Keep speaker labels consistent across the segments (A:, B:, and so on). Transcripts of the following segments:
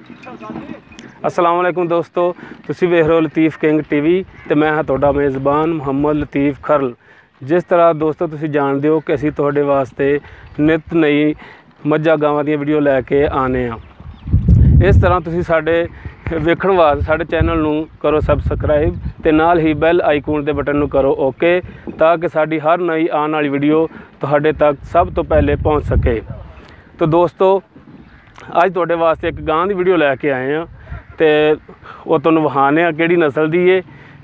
A: अस्सलाम वालेकुम दोस्तों, तुसी वेख रहे हो लतीफ़ किंग टीवी ते मैं हाँ तुहाडा मेज़बान मुहम्मद लतीफ़ खरल। जिस तरह दोस्तों तुसी जानते हो कि असीं तुहाडे वास्ते नित नई मझां गावां दी वीडियो लैके आने आ। इस तरह तुसी साडे वेखण वास्ते साडे चैनल नूं करो सबसक्राइब ते नाल ही बैल आइकन दे बटन नूं करो ओके, ताकि साडी हर नई आने वाली वीडियो तुहाडे तक सब तो पहले पहुँच सके। तो दोस्तों अज तुहाडे वास्ते एक गां दी वीडियो लैके आए हैं ते वो तुहानूं विखाने आ किहड़ी नस्ल दी है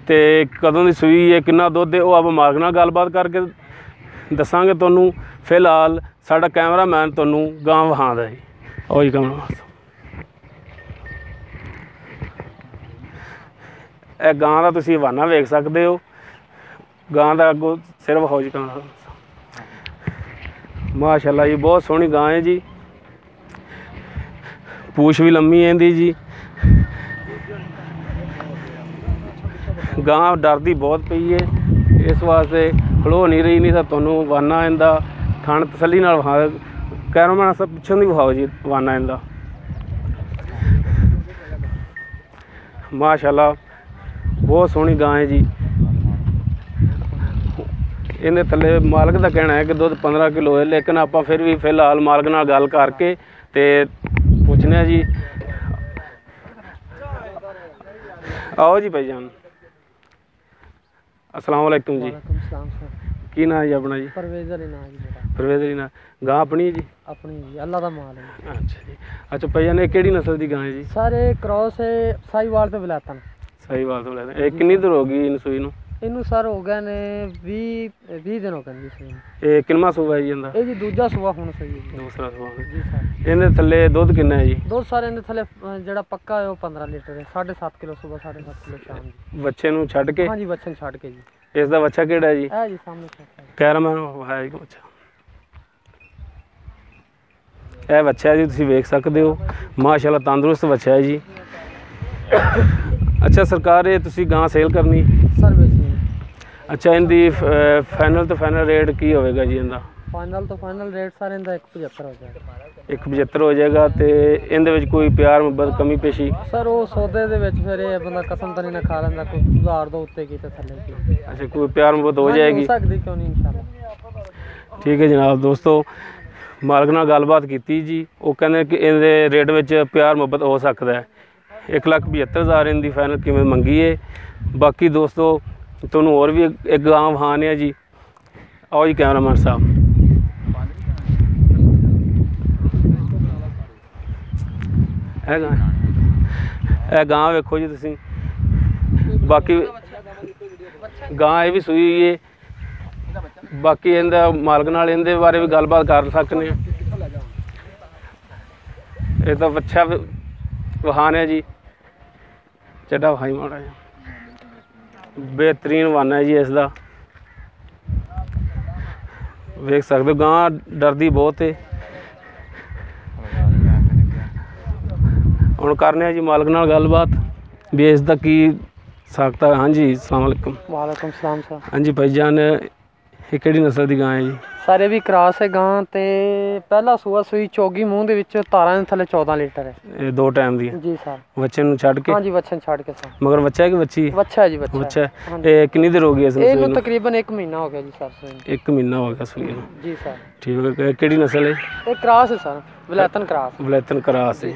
A: ते कदों दी सूई है, किन्ना दुध है, वो आप मालक नाल गलबात करके दसांगे तुहानूं। फिलहाल साडा कैमरामैन तुहानूं गां विखांदा है। आओ जी कैमरामैन। ਇਹ ਗਾਂ ਦਾ ਤੁਸੀਂ ਹਵਾਨਾ ਵੇਖ ਸਕਦੇ ਹੋ। ਗਾਂ ਦਾ ਅੱਗੋਂ ਸਿਰ ਵਿਖਾਓ ਜੀ कैमरा। माशाअल्लाह जी बहुत सोहनी गां है जी, पूछ भी लम्मी है इहदी जी। गां डरदी बहुत पई है, इस वास्ते खलो नहीं रही, नहीं तो तुहानूं वाना इहदा थण तसल्ली नाल विखा। कैमरामैन सब पिछों दी विखाओ जी वाना इहदा। माशाअल्लाह बहुत सोहनी गां है जी। इहदे थल्ले मालक का कहना है कि दुध 15 किलो है, लेकिन आप फिर भी फिलहाल मालक नाल गल करके ते पुछने जी। आओ जी भाई जान। अस्सलाम वालेकुम जी। की नाम जी अपना जी? परवेज़ अली नाम जी मेरा। परवेज़ अली नाम। गां अपनी है जी? अपनी जी, अल्लाह दा माल है। अच्छा जी। अच्छा भाई जान, किहड़ी नस्ल दी गां है जी? सारे क्रॉस है, साहीवाल ते वलैतन। साहीवाल ते वलैतन। एक कितनी देर हो गई इन सूई नूं? इनू सर हो गए ने 20 दिन हो गए जी सूई। ये किन्ना सूआ है जी इंदा? ये जी दूजा सूआ हुण सही है। दूसरा सूआ जी सर। इहदे थल्ले दुध किन्ना है जी? दुध सर इहदे थल्ले जेड़ा पक्का है वो 15 लीटर है। 7.5 किलो सुबह, 7.5 किलो शाम जी। बच्चे नूं छड्ड के? हां जी बच्चे नूं छड्ड के जी। इस दा बच्चा किहड़ा है जी? है जी सामने कैमरामैन है जी बच्चा। ਇਹ ਬੱਚਾ ਹੈ ਜੀ, ਤੁਸੀਂ ਵੇਖ ਸਕਦੇ ਹੋ। ਮਾਸ਼ਾਅੱਲਾ ਤੰਦਰੁਸਤ ਬੱਚਾ ਹੈ ਜੀ। ਅੱਛਾ ਸਰਕਾਰ, ਇਹ ਤੁਸੀਂ ਗਾਂ ਸੇਲ ਕਰਨੀ? ਸਰ ਵੇਚਣੀ। ਅੱਛਾ ਇਹਦੀ ਫਾਈਨਲ ਤੋਂ ਫਾਈਨਲ ਰੇਟ ਕੀ ਹੋਵੇਗਾ ਜੀ ਇਹਦਾ? ਫਾਈਨਲ ਤੋਂ ਫਾਈਨਲ ਰੇਟ ਸਰ ਇਹਦਾ 175 ਹੋ ਜਾਏਗਾ। 175 ਹੋ ਜਾਏਗਾ। ਤੇ ਇਹਦੇ ਵਿੱਚ ਕੋਈ ਪਿਆਰ ਮੁਹੱਬਤ ਕਮੀ ਪੇਸ਼ੀ? ਸਰ ਉਹ ਸੌਦੇ ਦੇ ਵਿੱਚ ਫਿਰ ਇਹ ਬੰਦਾ ਕਸਮ ਤਾਂ ਨਹੀਂ ਨਾ ਖਾ ਲੈਂਦਾ, ਕੋਈ 1000 ਤੋਂ ਉੱਤੇ ਕੀ ਤੇ ਥੱਲੇ ਕੀ। ਅੱਛਾ ਕੋਈ ਪਿਆਰ ਮੁਹੱਬਤ ਹੋ ਜਾਏਗੀ? ਹੋ ਸਕਦੀ, ਕਿਉਂ ਨਹੀਂ ਇਨਸ਼ਾਅੱਲਾ। ਠੀਕ ਹੈ ਜਨਾਬ। ਦੋਸਤੋ मालक नाल गलबात की जी, वो कहते कि इहदे रेट में प्यार मुहब्बत हो सकता है। 1,75,000 इनकी फाइनल कीमत मंगी है। बाकी दोस्तों तुहानूं होर भी एक गां विखाने आ जी। आओ जी कैमरामैन साहब। ਇਹ गां वेखो जी तुसीं। बाकी गां ये भी सूई हुई है। बाकी इहदा मालक नाल इहदे बारे भी गलबात कर सकते हैं। ये तो बच्चा विखाने जी, चड्डा विखाई माड़ा जी। बेहतरीन वाना है जी इसका, वेख सकते हो। गां डरदी बहुत है। हुण करने जी मालक नाल गलबात भी इसका की सकता। हाँ जी अस्सलाम वालेकुम। वालेकुम सलाम सर। हाँ जी भाईजान, ये किहड़ी नस्ल की गां है जी? सारे भी क्रॉस है गां ते पहला सूआ सूई चौगी मूँह दे विच, तारां दे थल्ले 14 लीटर है। ये 2 टाइम दी जी सर। बच्चे नूं छड्ड के? हां जी बच्चे नूं छड्ड के सर। मगर बच्चा है कि बच्ची? बच्चा है जी बच्चा। बच्चा है। ये कितनी देर हो गई इस सूई नूं? इहनूं तकरीबन 1 महीना हो गया जी सर सूई। 1 महीना हो गया सूई नूं जी सर। ठीक है। किहड़ी नस्ल है? ये क्रॉस है सर, वलैतन क्रॉस। वलैतन क्रॉस है।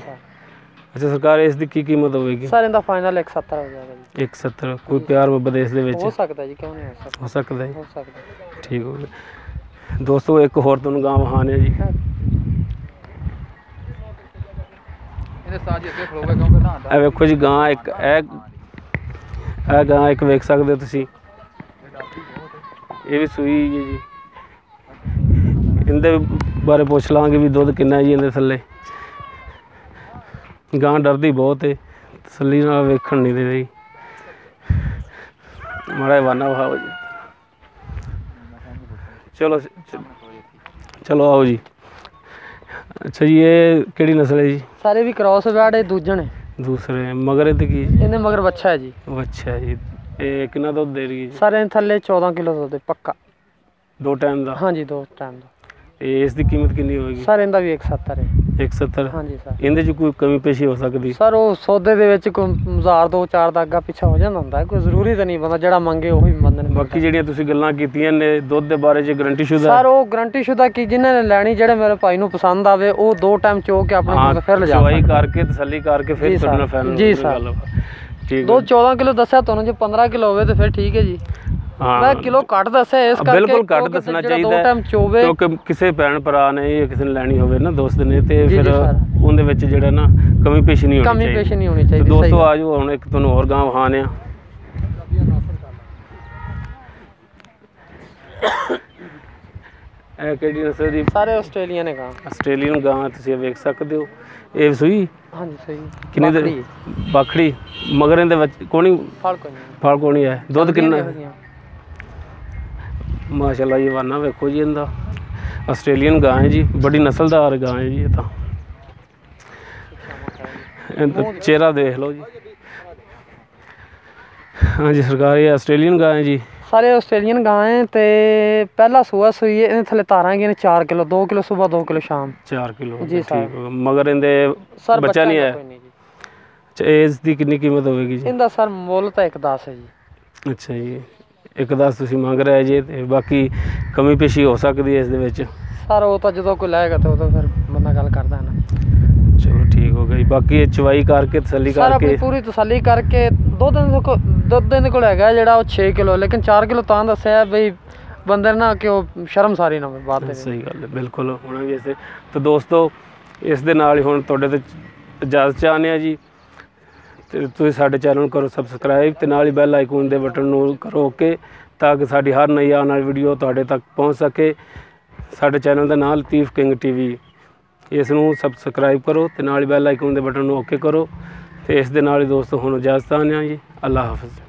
A: अच्छा सरकार, इसकी की कीमत होगी? सर इनका फाइनल 170 हो जाएगा जी। 170। कोई प्यार मुहब्बत इस दे विच हो सकता है जी, क्यों नहीं हो सकता? हो सकता है, हो सकता है। ठीक हो गया। दोस्तों एक होर तुहानूं गां विखाने जी। ਇਹ ਵੇਖੋ ਜੀ गां एक, ਇਹ गां एक वेख सकते हो तुसीं। ये भी सूई है जी। इहदे बारे पुछ लांगे भी दुध किन्ना जी इहदे थल्ले। गां डरदी बहुत है, तसल्ली नाल वेखण नहीं दे रही। माड़ा वाना विखाओ जी। चलो चलो आओ जी। अच्छा जी, ये किहड़ी नस्ल है जी? सारे भी क्रॉस बैड, दूजन है। दूसरे मगर इहदे की? इहदे मगर बच्चा है जी। बच्चा है जी। ये कितना दुध दे रही है जी? सारे थल्ले 14 किलो दुध पक्का। 2 टाइम का? हाँ जी 2 टाइम का। इसकी कीमत कितनी होगी? सर इनका भी 170 है। 170
B: ਹਾਂਜੀ ਸਰ।
A: ਇਹਦੇ 'ਚ ਕੋਈ ਕਮੀ ਪੇਸ਼ੀ ਹੋ ਸਕਦੀ?
B: ਸਰ ਉਹ ਸੌਦੇ ਦੇ ਵਿੱਚ ਕੋਈ 1000 2-4 ਦਾ ਅੱਗਾ ਪਿੱਛਾ ਹੋ ਜਾਂਦਾ ਹੁੰਦਾ, ਕੋਈ ਜ਼ਰੂਰੀ ਤਾਂ ਨਹੀਂ, ਬੰਦਾ ਜਿਹੜਾ ਮੰਗੇ ਉਹੀ ਬੰਦੇ ਨੇ।
A: ਬਾਕੀ ਜਿਹੜੀਆਂ ਤੁਸੀਂ ਗੱਲਾਂ ਕੀਤੀਆਂ ਨੇ ਦੁੱਧ ਦੇ ਬਾਰੇ 'ਚ ਗਰੰਟੀ ਸ਼ੁਦਾ?
B: ਸਰ ਉਹ ਗਰੰਟੀ ਸ਼ੁਦਾ ਕੀ ਜਿਹਨਾਂ ਨੇ ਲੈਣੀ, ਜਿਹੜੇ ਮੇਰੇ ਭਾਈ ਨੂੰ ਪਸੰਦ ਆਵੇ ਉਹ 2 ਟਾਈਮ ਚੋ ਕੇ ਆਪਣੇ ਕੋਲ ਫਿਰ ਲਿਜਾ
A: ਚਵਾਈ ਕਰਕੇ ਤਸੱਲੀ ਕਰਕੇ ਫਿਰ ਤੁਹਾਡੇ ਨਾਲ ਫਾਈਨਲ
B: ਜੀ ਸਰ।
A: ਠੀਕ।
B: ਦੁੱਧ 14 ਕਿਲੋ ਦੱਸਿਆ ਤੁਹਾਨੂੰ, ਜੇ 15 ਕਿਲੋ ਹੋਵੇ ਤਾਂ ਫਿਰ ਠੀਕ ਹੈ ਜੀ। ਮੈਂ ਕਿਲੋ ਘੱਟ ਦੱਸਿਆ ਇਸ ਕਰਕੇ,
A: ਬਿਲਕੁਲ ਘੱਟ ਦੱਸਣਾ ਚਾਹੀਦਾ
B: 2 ਟਾਈਮ ਚੋਵੇ,
A: ਕਿਉਂਕਿ ਕਿਸੇ ਭੈਣ ਭਰਾ ਨੇ ਜਾਂ ਕਿਸੇ ਨੇ ਲੈਣੀ ਹੋਵੇ ਨਾ ਦੋਸਤ ਨੇ, ਤੇ ਫਿਰ ਉਹਦੇ ਵਿੱਚ ਜਿਹੜਾ ਨਾ ਕਮੀ ਪੇਸ਼ੀ ਨਹੀਂ ਹੋਣੀ ਚਾਹੀਦੀ। ਦੋਸਤੋ ਆ ਜਾਓ, ਹੁਣ ਇੱਕ ਤੁਹਾਨੂੰ ਹੋਰ ਗਾਂ ਵਹਾਣੇ ਆ। ਇਹ ਕਿਹੜੀ ਨਸਲ ਦੀ?
B: ਸਾਰੇ ਆਸਟ੍ਰੇਲੀਆ ਨੇ ਗਾਂ।
A: ਆਸਟ੍ਰੇਲੀਅਨ ਗਾਂ ਤੁਸੀਂ ਵੇਖ ਸਕਦੇ ਹੋ। ਇਹ ਸੂਈ?
B: ਹਾਂਜੀ ਸਹੀ।
A: ਕਿੰਨੀ ਦੇਰ ਬਾਖੜੀ? ਮਗਰ ਇਹਦੇ ਵਿੱਚ ਕੋਣੀ ਫਲ ਕੋਣੀ ਹੈ? ਦੁੱਧ ਕਿੰਨਾ? ਮਾਸ਼ਾਅੱਲਾ ਜੀ, ਵਾਨਾ ਵੇਖੋ ਜੀ ਇਹਦਾ। ਆਸਟ੍ਰੇਲੀਅਨ ਗਾਂ ਹੈ ਜੀ, ਬੜੀ ਨਸਲਦਾਰ ਗਾਂ ਹੈ ਜੀ ਇਹ ਤਾਂ। ਇਹਦਾ ਚਿਹਰਾ ਦੇਖ ਲਓ ਜੀ। ਹਾਂਜੀ ਸਰਕਾਰ, ਇਹ ਆਸਟ੍ਰੇਲੀਅਨ ਗਾਂ ਹੈ ਜੀ।
B: ਸਾਰੇ ਆਸਟ੍ਰੇਲੀਅਨ ਗਾਂ ਹੈ ਤੇ ਪਹਿਲਾ ਸੂਆ ਸੂਈ ਹੈ। ਇਹਦੇ ਥੱਲੇ ਤਾਰਾਂ ਹੈਗੀਆਂ ਨੇ 4 ਕਿਲੋ, 2 ਕਿਲੋ ਸਵੇਰ 2 ਕਿਲੋ ਸ਼ਾਮ।
A: 4 ਕਿਲੋ
B: ਜੀ
A: ਠੀਕ। ਮਗਰ ਇਹਦੇ ਬੱਚਾ ਨਹੀਂ ਹੈ? ਅੱਛਾ, ਇਸ ਦੀ ਕਿੰਨੀ ਕੀਮਤ ਹੋਵੇਗੀ ਜੀ?
B: ਇਹਦਾ ਸਰ ਮੁੱਲ ਤਾਂ 1.10 ਹੈ ਜੀ।
A: ਅੱਛਾ ਜੀ, 1.10 ਤੁਸੀਂ ਮੰਗ ਰਹੇ ਜੀ, ਤੇ ਬਾਕੀ ਕਮੀ ਪੇਸ਼ੀ ਹੋ ਸਕਦੀ ਹੈ ਇਸ ਦੇ ਵਿੱਚ?
B: ਸਰ ਉਹ ਤਾਂ ਜਦੋਂ ਕੋਈ ਲਾਏਗਾ ਤਾਂ ਉਦੋਂ ਫਿਰ ਬੰਦਾ ਗੱਲ ਕਰਦਾ ਹੈ ਨਾ।
A: ਚਲੋ ਠੀਕ ਹੋ ਗਿਆ ਜੀ। ਬਾਕੀ ਇਹ ਚਵਾਈ ਕਰਕੇ ਤਸੱਲੀ
B: ਸਰ
A: ਕਰਕੇ
B: ਆਪਣੀ ਪੂਰੀ ਤਸੱਲੀ ਕਰਕੇ ਦੁੱਧ ਇਹਦੇ ਕੋਲ ਹੈਗਾ ਜਿਹੜਾ ਉਹ 6 ਕਿਲੋ, ਲੇਕਿਨ 4 ਕਿਲੋ ਤਾਂ ਦੱਸਿਆ ਬਈ ਬੰਦੇ ਨਾ ਕਿ ਉਹ ਸ਼ਰਮਸਾਰੀ ਨਾ ਹੋਵੇ ਬਾਤ ਦੇ।
A: ਸਹੀ ਗੱਲ ਹੈ, ਬਿਲਕੁਲ ਹੋਣਾ ਵੀ ਇਸੇ। ਤਾਂ ਦੋਸਤੋ ਇਸ ਦੇ ਨਾਲ ਹੀ ਹੁਣ ਤੁਹਾਡੇ ਤੋਂ ਇਜਾਜ਼ਤ ਚਾਹੁੰਦੇ ਹਾਂ ਜੀ। ਤੇ ਤੁਸੀਂ ਸਾਡੇ ਚੈਨਲ ਨੂੰ ਕਰੋ ਸਬਸਕ੍ਰਾਈਬ ਤੇ ਨਾਲ ਹੀ ਬੈਲ ਆਈਕਨ ਦੇ ਬਟਨ ਨੂੰ ਕਰੋ ਓਕੇ, ਤਾਂ ਕਿ ਸਾਡੀ ਹਰ ਨਈ ਆਉਣ ਵਾਲੀ ਵੀਡੀਓ ਤੁਹਾਡੇ ਤੱਕ ਪਹੁੰਚ ਸਕੇ। ਸਾਡੇ ਚੈਨਲ ਦਾ ਨਾਮ ਲਤੀਫ ਕਿੰਗ ਟੀਵੀ, ਇਸ ਨੂੰ ਸਬਸਕ੍ਰਾਈਬ ਕਰੋ ਤੇ ਨਾਲ ਹੀ ਬੈਲ ਆਈਕਨ ਦੇ ਬਟਨ ਨੂੰ ਓਕੇ ਕਰੋ। ਤੇ ਇਸ ਦੇ ਨਾਲ ਹੀ ਦੋਸਤੋ ਹੁਣ ਇਜਾਜ਼ਤ ਚਾਹੁੰਦੇ ਹਾਂ ਜੀ। ਅੱਲਾ ਹਾਫਿਜ਼।